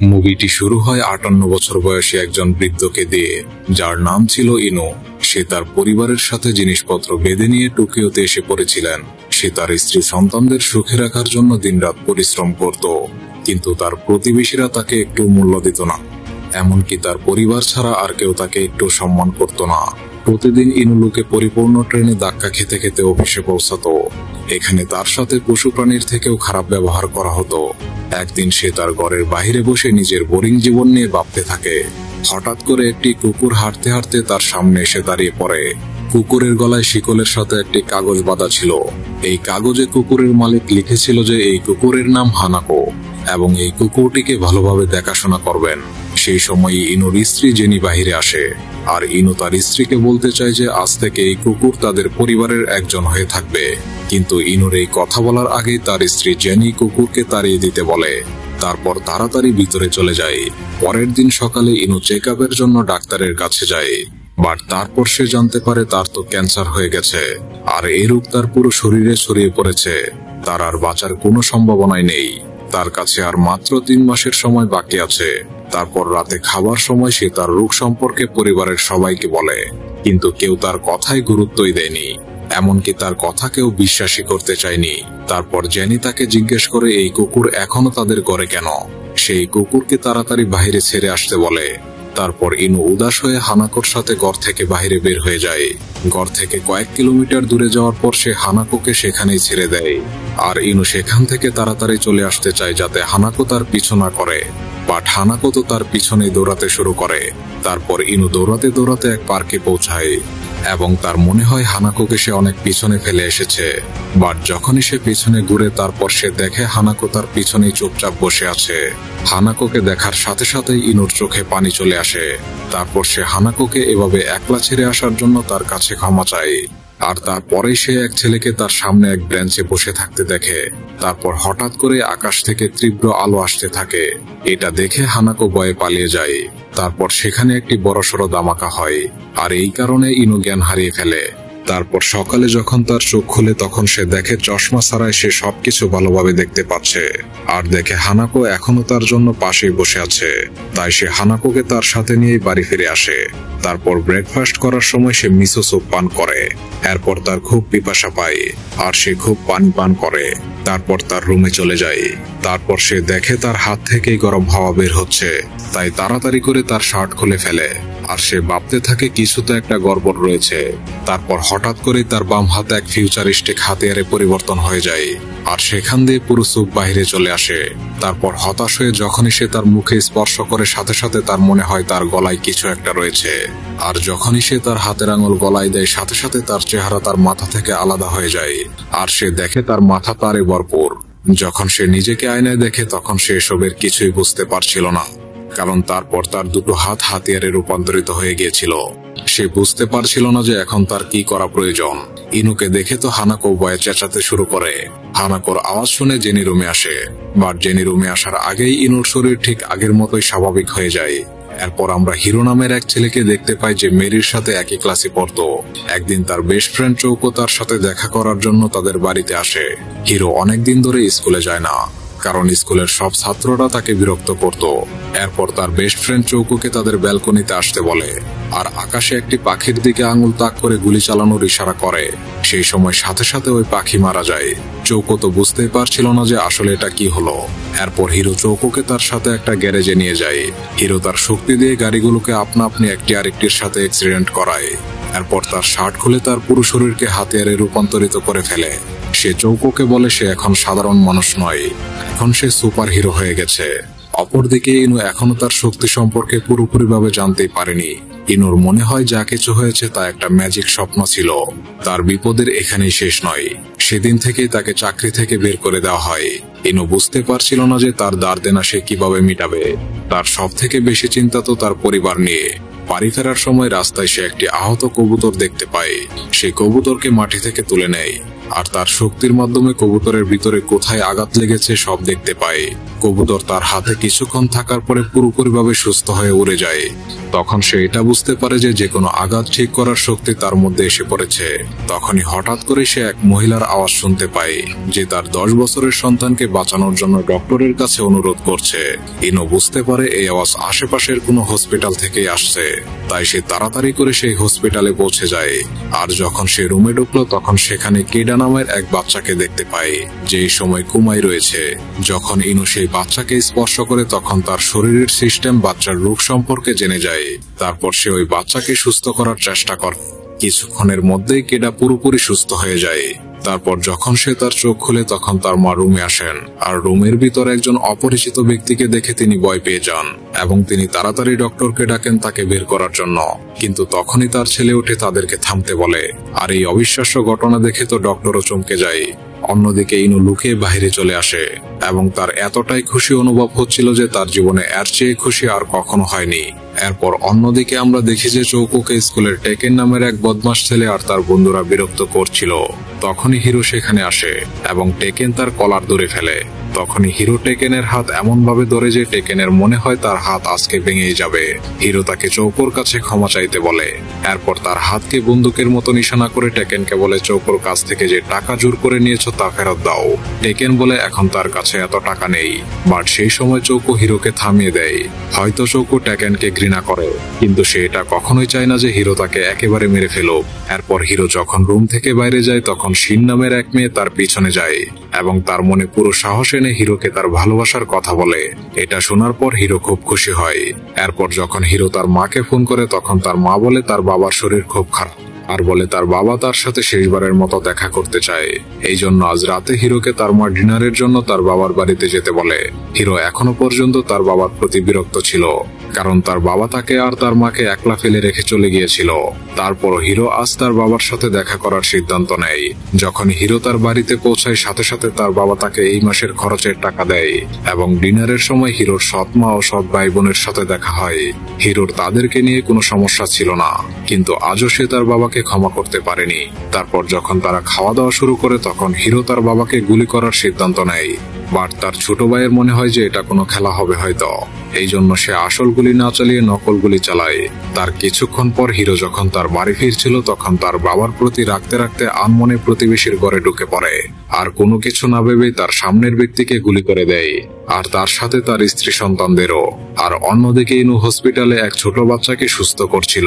মুভিটি শুরু হয় 58 বছর বয়সী একজন বৃদ্ধকে দিয়ে, যার নাম ছিল ইনো। সে তার পরিবারের সাথে জিনিসপত্র বেঁধে নিয়ে টোকিওতে এসে পড়েছিলেন। সে তার স্ত্রী সন্তানদের সুখে রাখার জন্য দিনরাত পরিশ্রম করত, কিন্তু তার প্রতিবেশীরা তাকে একটু মূল্য দিত না। এমনকি তার পরিবার ছাড়া আর কেউ তাকে একটু সম্মান করত না। প্রতিদিন ইনুলুকে পরিপূর্ণ ট্রেনে ধাক্কা খেতে খেতে অফিসে পৌঁছাতো। এখানে তার সাথে পশু প্রাণীর থেকেও খারাপ ব্যবহার করা হতো। একদিন সে তার ঘরের বাইরে বসে নিজের বোরিং জীবন নিয়ে ভাবতে থাকে। হঠাৎ করে একটি কুকুর হাঁটতে হাঁটতে তার সামনে এসে দাঁড়িয়ে পড়ে। কুকুরের গলায় শিকলের সাথে একটি কাগজ বাঁধা ছিল। এই কাগজে কুকুরের মালিক লিখেছিল যে এই কুকুরের নাম হানাকো এবং এই কুকুরটিকে ভালোভাবে দেখাশোনা করবেন। সেই সময় ইনুর স্ত্রী জেনি বাহিরে আসে, আর ইনু তার স্ত্রীকে বলতে চায় যে আজ থেকে এই কুকুর তাদের পরিবারের একজন হয়ে থাকবে। কিন্তু ইনুর এই কথা বলার আগেই তার স্ত্রী জেনি কুকুরকে তাড়িয়ে দিতে বলে। তারপর তাড়াতাড়ি ভিতরে চলে যায়। পরের দিন সকালে ইনু চেক আপের জন্য ডাক্তারের কাছে যায়, বাট তারপর সে জানতে পারে তার তো ক্যান্সার হয়ে গেছে, আর এই রোগ তার পুরো শরীরে ছড়িয়ে পড়েছে। তার আর বাঁচার কোনো সম্ভাবনাই নেই। তার কাছে আর মাত্র 3 মাসের সময় বাকি আছে। তারপর রাতে খাবার সময় সে তার রোগ সম্পর্কে পরিবারের সবাইকে বলে, কিন্তু কেউ তার কথায় গুরুত্বই দেয়নি। এমনকি তার কথা কেউ বিশ্বাসই করতে চায়নি। তারপর জেনি তাকে জিজ্ঞেস করে এই কুকুর এখনো তাদের ঘরে কেন। সেই কুকুরকে তাড়াতাড়ি বাইরে ছেড়ে আসতে বলে। তারপর ইনু উদাস হয়ে হানাকোর সাথে ঘর থেকে বাইরে বের হয়ে যায়। ঘর থেকে কয়েক কিলোমিটার দূরে যাওয়ার পর সে হানাকোকে সেখানেই ছেড়ে দেয়। আর ইনু সেখান থেকে তাড়াতাড়ি চলে আসতে চায় যাতে হানাকো তার পিছু না করে, বাট হানাকো তো তার পিছনেই দৌড়াতে শুরু করে। তারপর ইনু দৌড়াতে দৌড়াতে এক পার্কে পৌঁছায় এবং তার মনে হয় হানাকোকে সে অনেক পিছনে ফেলে এসেছে। বাট যখনই সে পিছনে ঘুরে তারপর সে দেখে হানাকো তার পিছনেই চুপচাপ বসে আছে। হানাকোকে দেখার সাথে সাথেই ইনুর চোখে পানি চলে আসে। তারপর সে হানাকোকে এভাবে একলা ছেড়ে আসার জন্য তার কাছে ক্ষমা চায়। আর তারপরেই সে এক ছেলেকে তার সামনে এক বেঞ্চে বসে থাকতে দেখে। তারপর হঠাৎ করে আকাশ থেকে তীব্র আলো আসতে থাকে। এটা দেখে হানাকো ভয়ে পালিয়ে যায়। তারপর সেখানে একটি বড়সড় ধামাকা হয়, আর এই কারণে ইনু জ্ঞান হারিয়ে ফেলে। তারপর সকালে যখন তার চোখ খুলে তখন সে দেখে চশমা ছাড়াই সে সবকিছু ভালোভাবে দেখতে পাচ্ছে। আর দেখে হানাকো এখনো তার জন্য পাশেই বসে আছে। তাই সে হানাকোকে তার সাথে নিয়ে বাড়ি ফিরে আসে। তারপর ব্রেকফাস্ট করার সময় সে মিসো স্যুপ পান করে। এরপর তার খুব পিপাসা পায়, আর সে খুব পানি পান করে। তারপর তার রুমে চলে যায়। তারপর সে দেখে তার হাত থেকেই গরম হাওয়া বের হচ্ছে। তাই তাড়াতাড়ি করে তার শার্ট খুলে ফেলে, আর সে ভাবতে থাকে কিছু তো একটা গড়বড় রয়েছে। তারপর হঠাৎ করে তার বাম হাতে এক ফিউচারিস্টিক হাতিয়ারে পরিবর্তন হয়ে যায়, আর সেখান দিয়ে পুরো স্যুপ বাহিরে চলে আসে। তারপর হতাশ হয়ে যখনই সে তার মুখে স্পর্শ করে সাথে সাথে তার মনে হয় তার গলায় কিছু একটা রয়েছে। আর যখনই সে তার হাতের আঙুল গলায় দেয় সাথে সাথে তার চেহারা তার মাথা থেকে আলাদা হয়ে যায়, আর সে দেখে তার মাথা তারে ভরপুর। যখন সে নিজেকে আয়নায় দেখে তখন সে এসবের কিছুই বুঝতে পারছিল না, কারণ তারপর তার দুটো হাত হাতিয়ারে রূপান্তরিত হয়ে গিয়েছিল। সে বুঝতে পারছিল না যে এখন তার কি করা প্রয়োজন। ইনুকে দেখে তো হানাকো ভয়ে চেঁচাতে শুরু করে। হানাকোর আওয়াজ শুনে জেনি রুমে আসে, বাট জেনি রুমে আসার আগেই ইনুর শরীর ঠিক আগের মতোই স্বাভাবিক হয়ে যায়। এরপর আমরা হিরো নামের এক ছেলেকে দেখতে পাই যে মেরির সাথে একই ক্লাসে পড়তো। একদিন তার বেস্ট ফ্রেন্ড চৌকো তার সাথে দেখা করার জন্য তাদের বাড়িতে আসে। হিরো অনেকদিন ধরে স্কুলে যায় না, কারণ স্কুলের সব ছাত্ররা তাকে বিরক্ত করত। এরপর তার বেস্ট ফ্রেন্ড চৌকোকে তাদের ব্যালকনিতে আসতে বলে, আর আকাশে একটি পাখির দিকে আঙুল তাক করে গুলি চালানোর ইশারা করে। সেই সময় সাথে সাথে ওই পাখি মারা যায়। চৌকো তো বুঝতেই পারছিল না যে আসলে এটা কি হলো। এরপর হিরো চৌকোকে তার সাথে একটা গ্যারেজে নিয়ে যায়। হিরো তার শক্তি দিয়ে গাড়িগুলোকে আপনা আপনি একটি আরেকটির সাথে অ্যাক্সিডেন্ট করায়। এরপর তার শার্ট খুলে তার পুরো শরীরকে হাতিয়ারে রূপান্তরিত করে ফেলে। সে চৌকোকে বলে সে এখন সাধারণ মানুষ নয়, এখন সে সুপার হিরো হয়ে গেছে। অপরদিকে ইনু এখনো তার শক্তি সম্পর্কে পুরোপুরিভাবে জানতেই পারেনি। ইনুর মনে হয় যা কিছু হয়েছে তা একটা ম্যাজিক স্বপ্ন ছিল। তার বিপদের এখানেই শেষ নয়। সেদিন থেকেই তাকে চাকরি থেকে বের করে দেওয়া হয়। ইনু বুঝতে পারছিল না যে তার ধার দেনা সে কিভাবে মিটাবে। তার সব থেকে বেশি চিন্তা তো তার পরিবার নিয়ে। বাড়ি ফেরার সময় রাস্তায় সে একটি আহত কবুতর দেখতে পায়। সে কবুতরকে মাটি থেকে তুলে নেয়, আর তার শক্তির মাধ্যমে কবুতরের ভিতরে কোথায় আঘাত লেগেছে সব দেখতে পায়। কবুতর তার হাতে কিছুক্ষণ থাকার পরে পুরোপুরিভাবে সুস্থ হয়ে উড়ে যায়। তখন সে এটা বুঝতে পারে যে যেকোনো আঘাত ঠিক করার শক্তি তার মধ্যে এসে পড়েছে। তখনই হঠাৎ করে সে এক মহিলার আওয়াজ শুনতে পায় যে তার 10 বছরের সন্তানকে বাঁচানোর জন্য ডক্টরের কাছে অনুরোধ করছে। ইনো বুঝতে পারে এই আওয়াজ আশেপাশের কোনো হসপিটাল থেকেই আসছে, তাই সে তাড়াতাড়ি করে সেই হসপিটালে পৌঁছে যায়। আর যখন সে রুমে ঢুকলো তখন সেখানে কেডা নামের এক বাচ্চাকে দেখতে পায়, যে এই সময় ঘুমায় রয়েছে। যখন ইনো সেই বাচ্চাকে স্পর্শ করে তখন তার শরীরের সিস্টেম বাচ্চার রোগ সম্পর্কে জেনে যায়। তারপর সে ওই বাচ্চাকে সুস্থ করার চেষ্টা করে। কিছুক্ষণের মধ্যেই কেডা পুরোপুরি সুস্থ হয়ে যায়। তারপর যখন সে তার চোখ খুলে তখন তার মা রুমে আসেন, আর রুমের ভিতর একজন অপরিচিত ব্যক্তিকে দেখে তিনি ভয় পেয়ে যান এবং তিনি তাড়াতাড়ি ডক্টরকে ডাকেন তাকে বের করার জন্য। কিন্তু তখনই তার ছেলে উঠে তাদেরকে থামতে বলে। আর এই অবিশ্বাস্য ঘটনা দেখে তো ডক্টরও চমকে যায়। অন্যদিকে ইনু লুকিয়ে বাইরে চলে আসে এবং তার এতটাই খুশি অনুভব হচ্ছিল যে তার জীবনে এর চেয়ে খুশি আর কখনো হয়নি। এরপর অন্যদিকে আমরা দেখি যে চৌকোকে স্কুলের টেকেন নামের এক বদমাস ছেলে আর তার বন্ধুরা বিরক্ত করছিল। তখনই হিরো সেখানে আসে এবং টেকেন তার কলার ধরে ফেলে। তখনই হিরো টেকেনের হাত এমন ভাবে ধরে যে টেকেনের মনে হয় তার হাত আজকে ভেঙেই যাবে। হিরো তাকে চৌকোর কাছে ক্ষমা চাইতে বলে। এরপর তার হাতকে বন্দুকের মতো নিশানা করে টেকেনকে বলে চৌকোর কাছ থেকে যে টাকা জোর করে নিয়েছ তা ফেরত দাও। টেকেন বলে এখন তার কাছে এত টাকা নেই। বাট সেই সময় চৌকো হিরোকে থামিয়ে দেয়। হয়তো চৌকো টেকেনকে ঘৃণা করে, কিন্তু সে এটা কখনোই চায় না যে হিরো তাকে একেবারে মেরে ফেলুক। এরপর হিরো যখন রুম থেকে বাইরে যায় তখন শিন নামের এক মেয়ে তার পিছনে যায় এবং তার মনে পুরো সাহস এনে হিরোকে তার ভালোবাসার কথা বলে। এটা শোনার পর হিরো খুব খুশি হয়। এরপর যখন হিরো তার মাকে ফোন করে তখন তার মা বলে তার বাবার শরীর খুব খারাপ, আর বলে তার বাবা তার সাথে শেষবারের মতো দেখা করতে চায়। এই জন্য আজ রাতে হিরোকে তার মা ডিনারের জন্য তার বাবার বাড়িতে যেতে বলে। হিরো এখনো পর্যন্ত তার বাবার প্রতি বিরক্ত ছিল, কারণ তার বাবা তাকে আর তার মাকে একলা ফেলে রেখে চলে গিয়েছিল। তারপরও হিরো আজ তার বাবার সাথে দেখা করার সিদ্ধান্ত নেয়। যখন হিরো তার বাড়িতে পৌঁছায় সাথে সাথে তার বাবা তাকে এই মাসের খরচের টাকা দেয় এবং ডিনারের সময় হিরোর সৎ মা ও সৎ ভাই বোনের সাথে দেখা হয়। হিরোর তাদেরকে নিয়ে কোনো সমস্যা ছিল না, কিন্তু আজও সে তার বাবাকে ক্ষমা করতে পারেনি। তারপর যখন তারা খাওয়া দাওয়া শুরু করে তখন হিরো তার বাবাকে গুলি করার সিদ্ধান্ত নেয়। বাট তার ছোট ভাইয়ের মনে হয় যে এটা কোনো খেলা হবে হয়তো, এই জন্য সে আসল গুলি না চালিয়ে নকল গুলি চালায়। তার কিছুক্ষণ পর হিরো যখন তার বাড়ি ফিরছিল তখন তার বাবার প্রতি রাখতে রাখতে আনমনে প্রতিবেশীর ঘরে ঢুকে পড়ে আর কোনো কিছু না ভেবেই তার সামনের ব্যক্তিকে গুলি করে দেয়, আর তার সাথে তার স্ত্রী সন্তানদেরও। আর অন্যদিকে ইনু হসপিটালে এক ছোট বাচ্চাকে সুস্থ করছিল।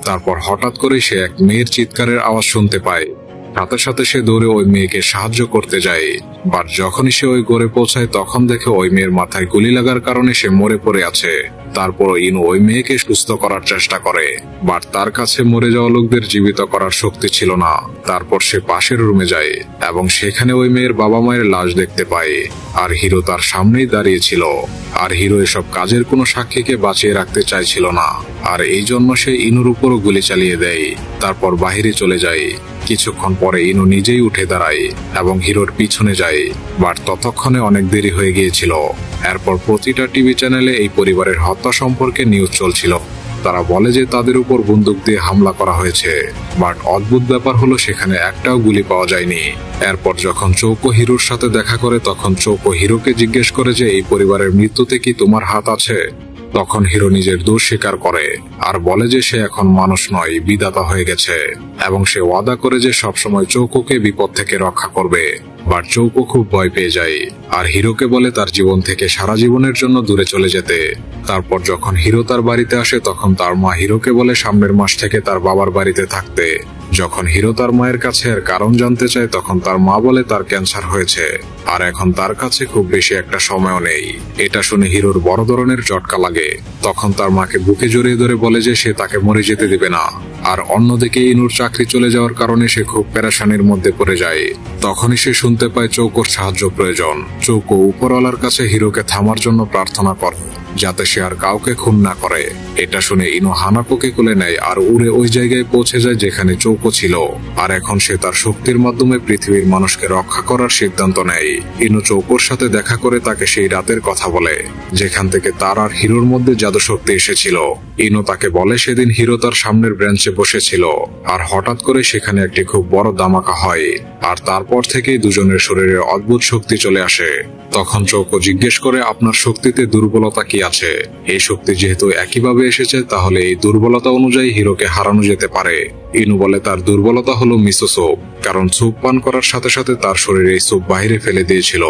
তারপর হঠাৎ করে সে এক মেয়ের চিৎকারের আওয়াজ শুনতে পায়। সাথে সাথে সে দৌড়ে ওই মেয়েকে সাহায্য করতে যায়। বাট যখনই সে ওই ঘরে পৌঁছায় তখন দেখে ওই মেয়ের মাথায় গুলি লাগার কারণে সে মরে পড়ে আছে। তারপর ইনু ওই মেয়েকে সুস্থ করার চেষ্টা করে, বাট তার কাছে মরে যাওয়া লোকদের জীবিত করার শক্তি ছিল না। তারপর সে পাশের রুমে যায় এবং সেখানে ওই মেয়ের বাবা মায়ের লাশ দেখতে পায়, আর হিরো তার সামনেই দাঁড়িয়েছিল। আর হিরো এসব কাজের কোনো সাক্ষীকে বাঁচিয়ে রাখতে চাইছিল না, আর এই জন্য সে ইনুর উপরও গুলি চালিয়ে দেয়। তারপর বাহিরে চলে যায়। কিছুক্ষণ পরে ইনু নিজেই উঠে দাঁড়ায় এবং হিরোর পিছনে যায়, বাট ততক্ষণে অনেক দেরি হয়ে গিয়েছিল। এরপর প্রতিটা টিভি চ্যানেলে এই পরিবারের হত্যা সম্পর্কে নিউজ চলছিল। তারা বলে যে তাদের উপর বন্দুক দিয়ে হামলা করা হয়েছে, বাট অদ্ভুত ব্যাপার হলো সেখানে একটাও গুলি পাওয়া যায়নি। এরপর যখন চৌকো হিরোর সাথে দেখা করে তখন চৌকো হিরোকে জিজ্ঞেস করে যে এই পরিবারের মৃত্যুতে কি তোমার হাত আছে। তখন হিরো নিজের দোষ স্বীকার করে আর বলে যে সে এখন মানুষ নয়, বিধাতা হয়ে গেছে, এবং সে ওয়াদা করে যে সবসময় চৌকোকে বিপদ থেকে রক্ষা করবে। বাট চৌকো খুব ভয় পেয়ে যায় আর হিরোকে বলে তার জীবন থেকে সারা জীবনের জন্য দূরে চলে যেতে। তারপর যখন হিরো তার বাড়িতে আসে তখন তার মা হিরোকে বলে সামনের মাস থেকে তার বাবার বাড়িতে থাকতে। যখন হিরো তার মায়ের কাছে এর কারণ জানতে চায় তখন তার মা বলে তার ক্যান্সার হয়েছে আর এখন তার কাছে খুব বেশি একটা সময়ও নেই। এটা শুনে হিরোর বড় ধরনের ঝটকা লাগে। তখন তার মাকে বুকে জড়িয়ে ধরে বলে যে সে তাকে মরে যেতে দিবে না। আর অন্যদিকে ইনুর চাকরি চলে যাওয়ার কারণে সে খুব পেরেশানির মধ্যে পড়ে যায়। তখনই সে শুনতে পায় চৌকোর সাহায্য প্রয়োজন। চৌকো উপরওয়ালার কাছে হিরোকে থামার জন্য প্রার্থনা করে। যাতে সে আর কাউকে খুন না করে। এটা শুনে ইনো হানাকোকে কোলে নেয় আর উড়ে ওই জায়গায় পৌঁছে যায় যেখানে চৌকো ছিল। আর এখন সে তার শক্তির মাধ্যমে পৃথিবীর মানুষকে রক্ষা করার সিদ্ধান্ত নেয়। ইনো চৌকোর সাথে দেখা করে তাকে সেই রাতের কথা বলে যেখান থেকে তার আর হিরোর মধ্যে জাদু শক্তি এসেছিল। ইনো তাকে বলে সেদিন হিরো তার সামনের ব্রেঞ্চে বসেছিল আর হঠাৎ করে সেখানে একটি খুব বড় ধামাকা হয়। আর তারপর থেকেই দুজনের শরীরে অদ্ভুত শক্তি চলে আসে। তখন চৌকো জিজ্ঞেস করে আপনার শক্তিতে দুর্বলতা কি আছে? এই শক্তি যেহেতু একইভাবে এসেছে তাহলে এই দুর্বলতা অনুযায়ী হিরোকে হারানো যেতে পারে। ইনু বলে তার দুর্বলতা হলো মিসো স্যুপ, কারণ স্যুপ পান করার সাথে সাথে তার শরীরে এই স্যুপ বাইরে ফেলে দিয়েছিল।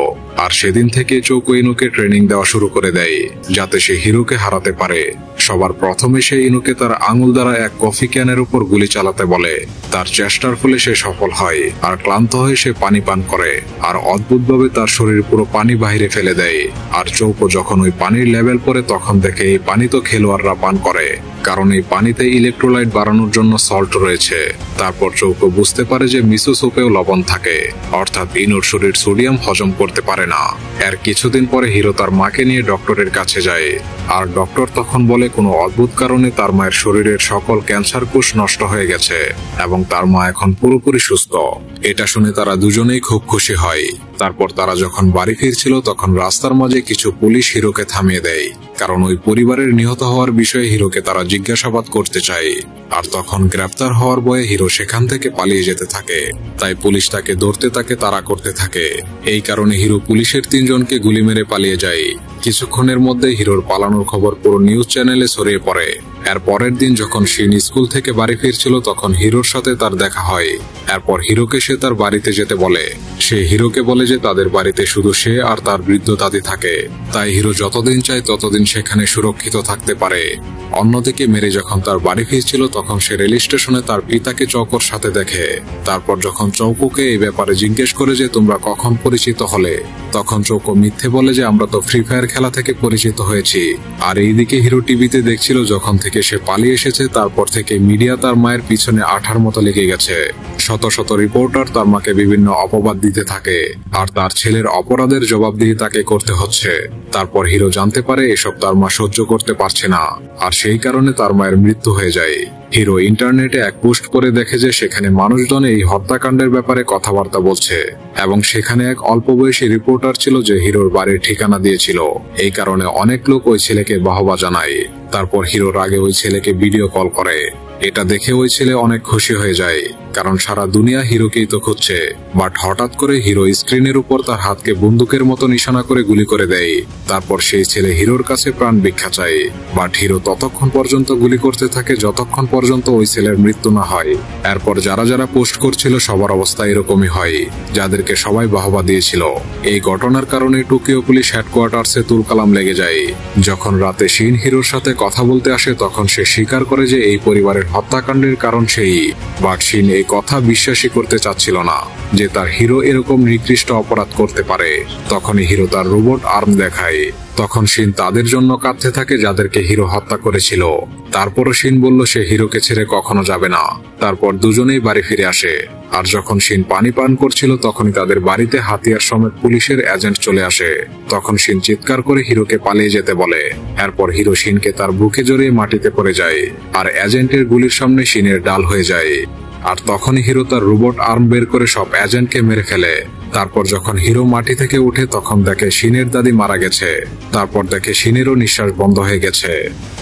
আর সেদিন থেকে চৌকো ইনুকে ট্রেনিং দেওয়া শুরু করে দেয় যাতে সে হিরোকে হারাতে পারে। সবার প্রথমে সে ইনুকে তার আঙুল দ্বারা এক কফি ক্যানের উপর গুলি চালাতে বলে। তার চেষ্টার ফলে সে সফল হয় আর ক্লান্ত হয়ে সে পানি পান করে আর অদ্ভুতভাবে তার শরীর পুরো পানি বাইরে ফেলে দেয়। আর চৌকো যখন ওই পানির লেভেল পরে তখন দেখে এই পানি তো খেলোয়াড়রা পান করে, কারণ এই পানিতে ইলেকট্রোলাইট বাড়ানোর জন্য সল্ট রয়েছে। তারপর চৌকো বুঝতে পারে যে মিসো স্যুপেও লবণ থাকে, অর্থাৎ ইনুর শরীর সোডিয়াম হজম করতে পারে না। এর কিছুদিন পরে হিরো তার মাকে নিয়ে ডক্টরের কাছে যায় আর ডক্টর তখন বলে কোনো অদ্ভুত কারণে তার মায়ের শরীরের সকল ক্যান্সার কোষ নষ্ট হয়ে গেছে এবং তার মা এখন পুরোপুরি সুস্থ। এটা শুনে তারা দুজনেই খুব খুশি হয়। তারপর তারা যখন বাড়ি ফিরছিল তখন রাস্তার মাঝে কিছু পুলিশ হিরোকে থামিয়ে দেয়, কারণ ওই পরিবারের নিহত হওয়ার বিষয়ে হিরোকে তারা জিজ্ঞাসাবাদ করতে চায়। আর তখন গ্রেপ্তার হওয়ার ভয়ে হিরো সেখান থেকে পালিয়ে যেতে থাকে, তাই পুলিশ তাকে ধরতে তাকে তাড়া করতে থাকে। এই কারণে হিরো পুলিশের 3 জনকে গুলি মেরে পালিয়ে যায়। কিছুক্ষণের মধ্যে হিরোর পালানোর খবর পুরো নিউজ চ্যানেলে ছড়িয়ে পড়ে। এর পরের দিন যখন শিন স্কুল থেকে বাড়ি ফিরছিল তখন হিরোর সাথে তার দেখা হয়। এরপর হিরোকে সে তার বাড়িতে যেতে বলে। সে হিরোকে বলে যে তাদের বাড়িতে শুধু সে আর তার বৃদ্ধ দাদি থাকে, তাই হিরো যতদিন চায় ততদিন সেখানে সুরক্ষিত থাকতে পারে। অন্যদিকে মেরে যখন তার বাড়ি ফিরছিল তখন সে রেল স্টেশনে তার পিতাকে চৌকোর সাথে দেখে। তারপর যখন চৌকোকে এই ব্যাপারে জিজ্ঞেস করে যে তোমরা কখন পরিচিত হলে, তখন চৌকো মিথ্যে বলে যে আমরা তো ফ্রি ফায়ার খেলা থেকে পরিচিত হয়েছি। আর এইদিকে হিরো টিভিতে দেখছিল যখন থেকে সে পালিয়ে এসেছে তারপর থেকে মিডিয়া তার মায়ের পিছনে আঠার মতো লেগে গেছে। শত শত রিপোর্টার তার মাকে বিভিন্ন অপবাদ দিতে থাকে আর তার ছেলের অপরাধের জবাবদিহি তাকে করতে হচ্ছে। তারপর হিরো জানতে পারে এসব তার মা সহ্য করতে পারছে না আর সেই কারণে তার মায়ের মৃত্যু হয়ে যায়। হিরো ইন্টারনেটে এক পোস্ট করে দেখে যে সেখানে মানুষজন এই হত্যাকাণ্ডের ব্যাপারে কথাবার্তা বলছে এবং সেখানে এক অল্প বয়সী রিপোর্টার ছিল যে হিরোর বাড়ির ঠিকানা দিয়েছিল। এই কারণে অনেক লোক ওই ছেলেকে বাহবা জানায়। তারপর হিরোর আগে ওই ছেলেকে ভিডিও কল করে। এটা দেখে ওই ছেলে অনেক খুশি হয়ে যায়, কারণ সারা দুনিয়া হিরোকেই তো খুঁজছে। বাট হঠাৎ করে হিরো স্ক্রিনের উপর তার হাতকে বন্দুকের মতো নিশানা করে গুলি করে দেয়। তারপর সেই ছেলে হিরোর কাছে প্রাণ ভিক্ষা চায়, বাট হিরো ততক্ষণ পর্যন্ত গুলি করতে থাকে যতক্ষণ পর্যন্ত ওই ছেলের মৃত্যু না হয়। এরপর যারা যারা পোস্ট করছিল সবার অবস্থা এরকমই হয়, যাদেরকে সবাই বাহবা দিয়েছিল। এই ঘটনার কারণে টোকিও পুলিশ হেডকোয়ার্টার্সে তুলকালাম লেগে যায়। যখন রাতে শিন হিরোর সাথে কথা বলতে আসে তখন সে স্বীকার করে যে এই পরিবারের হত্যাকাণ্ডের কারণ সেই। বাট শিন এই কথা বিশ্বাসই করতে চাচ্ছিল না যে তার হিরো এরকম নিকৃষ্ট অপরাধ করতে পারে। তখনই হিরো তার রোবট আর্ম দেখায়। তখন শিন তাদের জন্য কাঁদতে থাকে যাদেরকে হিরো হত্যা করেছিল। তারপরও শিন বলল সে হিরোকে ছেড়ে কখনো যাবে না। তারপর দুজনেই বাড়ি ফিরে আসে। আর যখন শিন পানি পান করছিল তখনই তাদের বাড়িতে হাতিয়ার সমেত পুলিশের এজেন্ট চলে আসে। তখন শিন চিৎকার করে হিরোকে পালিয়ে যেতে বলে। এরপর হিরো শিনকে তার বুকে জড়িয়ে মাটিতে পড়ে যায় আর এজেন্টের গুলির সামনে শিনের ডাল হয়ে যায়। আর তখনই হিরো তার রোবট আর্ম বের করে সব এজেন্টকে মেরে ফেলে। তারপর যখন হিরো মাটি থেকে উঠে তখন দেখে শিনের দাদি মারা গেছে। তারপর দেখে শিনেরও নিঃশ্বাস বন্ধ হয়ে গেছে।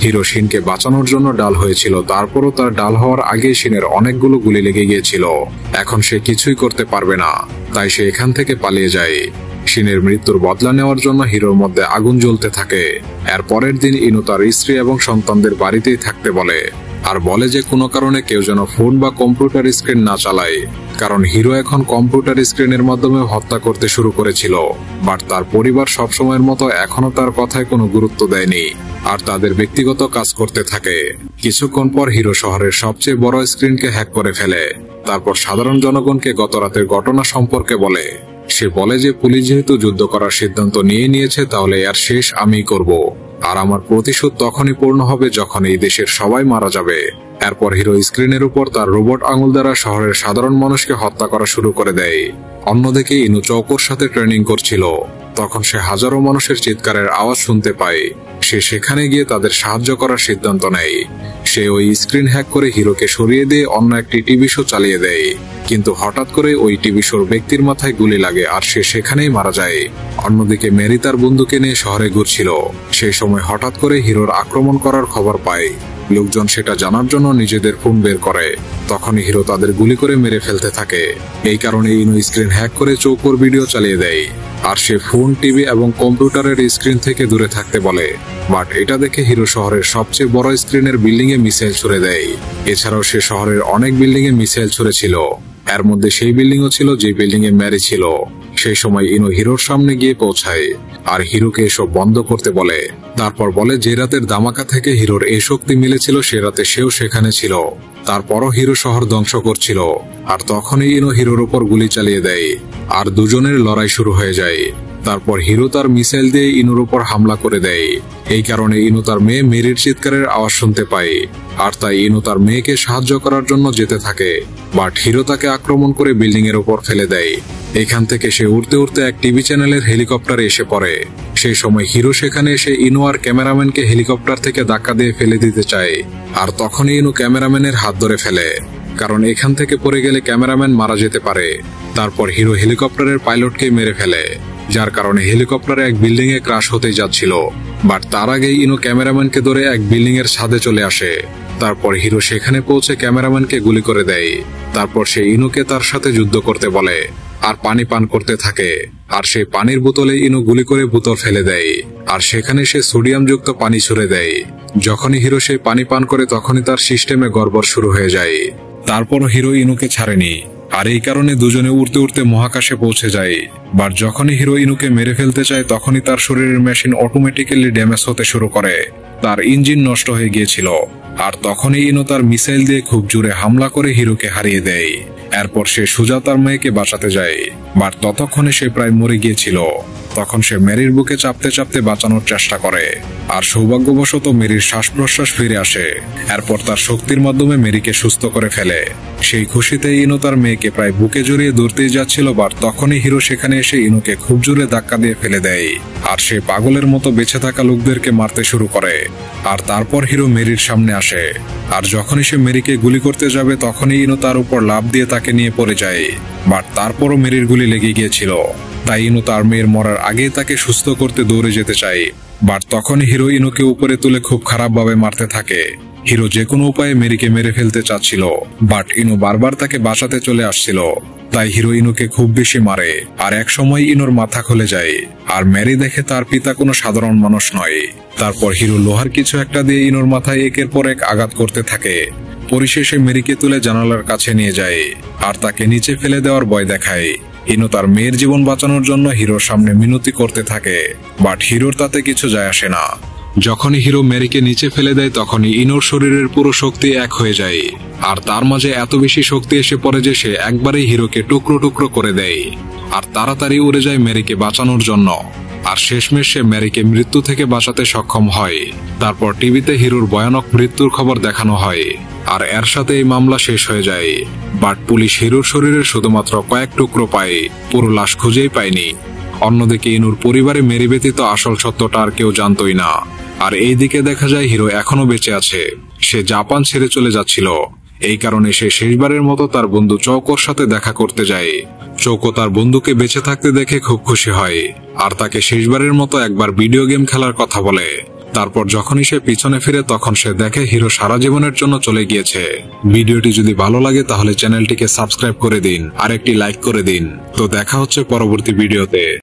হিরো শিনকে বাঁচানোর জন্য ডাল হয়েছিল, তারপরও তার ডাল হওয়ার আগে শিনের অনেকগুলো গুলি লেগে গিয়েছিল। এখন সে কিছুই করতে পারবে না, তাই সে এখান থেকে পালিয়ে যায়। শিনের মৃত্যুর বদলা নেওয়ার জন্য হিরোর মধ্যে আগুন জ্বলতে থাকে। এর পরের দিন ইনু তার স্ত্রী এবং সন্তানদের বাড়িতেই থাকতে বলে আর বলে যে কোনো কারণে কেউ যেন ফোন বা কম্পিউটার স্ক্রিন না চালায়, কারণ হিরো এখন কম্পিউটার স্ক্রিনের মাধ্যমে হত্যা করতে শুরু করেছিল। বাট তার পরিবার সবসময়ের মতো এখনো তার কথায় কোনো গুরুত্ব দেয়নি আর তাদের ব্যক্তিগত কাজ করতে থাকে। কিছুক্ষণ পর হিরো শহরের সবচেয়ে বড় স্ক্রিনকে হ্যাক করে ফেলে। তারপর সাধারণ জনগণকে গত রাতের ঘটনা সম্পর্কে বলে। সে বলে যে পুলিশ যেহেতু যুদ্ধ করার সিদ্ধান্ত নিয়েছে তাহলে এর শেষ আমিই করব আর আমার প্রতিশোধ তখনই পূর্ণ হবে যখন এই দেশের সবাই মারা যাবে। এরপর হিরো স্ক্রিনের উপর তার রোবট আঙুল দ্বারা শহরের সাধারণ মানুষকে হত্যা করা শুরু করে দেয়। অন্যদিকে ইনু চৌকোর সাথে ট্রেনিং করছিল। তখন সে হাজারো মানুষের চিৎকারের আওয়াজ শুনতে পায়। সে সেখানে গিয়ে তাদের সাহায্য করার সিদ্ধান্ত নেয়। সে ওই স্ক্রিন হ্যাক করে হিরোকে সরিয়ে দিয়ে অন্য একটি টিভি শো চালিয়ে দেয়, কিন্তু হঠাৎ করে ওই টিভি শোর ব্যক্তির মাথায় গুলি লাগে আর সে সেখানেই মারা যায়। অন্যদিকে মেরি তার বন্ধুকে নিয়ে শহরে ঘুরছিল। সেই সময় হঠাৎ করে হিরোর আক্রমণ করার খবর পায়। লোকজন সেটা জানার জন্য নিজেদের ফোন বের করে। তখনই হিরো তাদের গুলি করে মেরে ফেলতে থাকে। এই কারণে ইনো স্ক্রিন হ্যাক করে চৌকোর ভিডিও চালিয়ে দেয় আর সে ফোন, টিভি এবং কম্পিউটারের স্ক্রিন থেকে দূরে থাকতে বলে। বাট এটা দেখে হিরো শহরের সবচেয়ে বড় স্ক্রিনের বিল্ডিং এ মিসাইল ছুড়ে দেয়। এছাড়াও সে শহরের অনেক বিল্ডিং এ মিসাইল ছুড়েছিল। এর মধ্যে সেই বিল্ডিংও ছিল যে বিল্ডিং এ ম্যারি ছিল। সেই সময় ইনো হিরোর সামনে গিয়ে পৌঁছায় আর হিরোকে এসব বন্ধ করতে বলে। তারপর বলে যে রাতের ধামাকা থেকে হিরোর এই শক্তি মিলেছিল সে রাতে সেও সেখানে ছিল। তারপরও হিরো শহর ধ্বংস করছিল আর তখনই ইনো হিরোর উপর গুলি চালিয়ে দেয় আর দুজনের লড়াই শুরু হয়ে যায়। তারপর হিরো তার মিসাইল দিয়ে ইনোর উপর হামলা করে দেয়। এই কারণে ইনো তার মেয়ে মেরির চিৎকারের আওয়াজ শুনতে পায় আর তাই ইনো তার মেয়েকে সাহায্য করার জন্য যেতে থাকে। বাট হিরো তাকে আক্রমণ করে বিল্ডিং এর উপর ফেলে দেয়। এখান থেকে সে উড়তে উড়তে এক টিভি চ্যানেলের হেলিকপ্টারে এসে পড়ে। সেই সময় হিরো সেখানে এসে ইনো আর ক্যামেরাম্যানকে হেলিকপ্টার থেকে ধাক্কা দিয়ে ফেলে দিতে চায় আর তখনই ইনো ক্যামেরাম্যানের হাত ধরে ফেলে, কারণ এখান থেকে পড়ে গেলে ক্যামেরাম্যান মারা যেতে পারে। তারপর হিরো হেলিকপ্টারের পাইলটকে মেরে ফেলে, যার কারণে হেলিকপ্টারে এক বিল্ডিং এ ক্রাশ হতে যাচ্ছিল। বাট তার আগেই ইনো ক্যামেরাম্যানকে ধরে এক বিল্ডিং এর ছাদে চলে আসে। তারপর হিরো সেখানে পৌঁছে ক্যামেরাম্যানকে গুলি করে দেয়। তারপর সে ইনোকে তার সাথে যুদ্ধ করতে বলে আর পানি পান করতে থাকে। আর সেই পানির বোতলে ইনো গুলি করে বোতল ফেলে দেয় আর সেখানে সে সোডিয়াম যুক্ত পানি ছুড়ে দেয়। যখনই হিরো সেই পানি পান করে তখনই তার সিস্টেমে গড়বড় শুরু হয়ে যায়। তারপরও হিরো ইনোকে ছাড়েনি আর এই কারণে দুজনে উড়তে উড়তে মহাকাশে পৌঁছে যায়। বাট যখনই হিরো ইনোকে মেরে ফেলতে চায় তখনই তার শরীরের মেশিন অটোমেটিক্যালি ড্যামেজ হতে শুরু করে। তার ইঞ্জিন নষ্ট হয়ে গিয়েছিল আর তখনই ইনো তার মিসাইল দিয়ে খুব জোরে হামলা করে হিরোকে হারিয়ে দেয়। এরপর সে সোজা তার মেয়েকে বাঁচাতে যায়। বাট ততক্ষণে সে প্রায় মরে গিয়েছিল। তখন সে মেরির বুকে চাপতে চাপতে বাঁচানোর চেষ্টা করে আর সৌভাগ্যবশত মেরির শ্বাস প্রশ্বাস ফিরে আসে। এরপর তার শক্তির মাধ্যমে মেরিকে সুস্থ করে ফেলে। সেই খুশিতে ইনো তার মেয়েকে প্রায় বুকে জড়িয়ে দৌড়তেই যাচ্ছিল। বাট তখনই হিরো সেখানে এসে ইনোকে খুব জোরে ধাক্কা দিয়ে ফেলে দেয় আর সে পাগলের মতো বেঁচে থাকা লোকদেরকে মারতে শুরু করে। আর তারপর হিরো মেরির সামনে আসে আর যখনই সে মেরিকে গুলি করতে যাবে তখনই ইনো তার উপর লাফ দিয়ে তাকে নিয়ে পড়ে যায়। বাট তারপরও মেরির গুলি লেগে গিয়েছিল, তাই ইনো তার মেয়ের মরার আগে তাকে সুস্থ করতে দৌড়ে যেতে চায়। বাট তখন হিরো ইনোকে উপরে তুলে খুব খারাপ ভাবে মারতে থাকে। হিরো যে কোনো উপায়ে মেরিকে মেরে ফেলতে চাচ্ছিল, বাট ইনো বারবার তাকে বাঁচাতে চলে আসছিল। তাই হিরো ইনোকে খুব বেশি মারে আর এক সময় ইনোর মাথা খুলে যায় আর মেরি দেখে তার পিতা কোনো সাধারণ মানুষ নয়। তারপর হিরো লোহার কিছু একটা দিয়ে ইনোর মাথায় একের পর এক আঘাত করতে থাকে। পরিশেষে মেরিকে তুলে জানালার কাছে নিয়ে যায় আর তাকে নিচে ফেলে দেওয়ার ভয় দেখায়। ইনো তার মেয়ের জীবন বাঁচানোর জন্য হিরোর সামনে মিনতি করতে থাকে, বাট হিরোর তাতে কিছু যায় আসে না। যখনই হিরো মেরিকে নিচে ফেলে দেয় তখনই ইনোর শরীরের পুরো শক্তি এক হয়ে যায় আর তার মাঝে এত বেশি শক্তি এসে পড়ে যে সে একবারেই হিরোকে টুকরো টুকরো করে দেয় আর তাড়াতাড়ি উড়ে যায় মেরিকে বাঁচানোর জন্য। আর শেষমেশ সে মেরিকে মৃত্যু থেকে বাঁচাতে সক্ষম হয়। তারপর টিভিতে হিরোর ভয়ানক মৃত্যুর খবর দেখানো হয় আর এর সাথে এই মামলা শেষ হয়ে যায়। বাট পুলিশ হিরোর শরীরের শুধুমাত্র কয়েক টুকরো পায়, পুরো লাশ খুঁজেই পায়নি। অন্যদিকে ইনুর পরিবারে মেরি ব্যতীত আসল সত্যটা আর কেউ জানতই না। আর এইদিকে দেখা যায় হিরো এখনো বেঁচে আছে। সে জাপান ছেড়ে চলে যাচ্ছিল। এই কারণে সে শেষবারের মতো তার বন্ধু চৌকোর সাথে দেখা করতে যায়। চৌকো তার বন্ধুকে বেঁচে থাকতে দেখে খুব খুশি হয় আর তাকে শেষবারের মতো একবার ভিডিও গেম খেলার কথা বলে। তারপর যখনই সে পিছনে ফিরে তখন সে দেখে হিরো সারা জীবনের জন্য চলে গিয়েছে। ভিডিওটি যদি ভালো লাগে তাহলে চ্যানেলটিকে সাবস্ক্রাইব করে দিন আর একটি লাইক করে দিন। তো দেখা হচ্ছে পরবর্তী ভিডিওতে।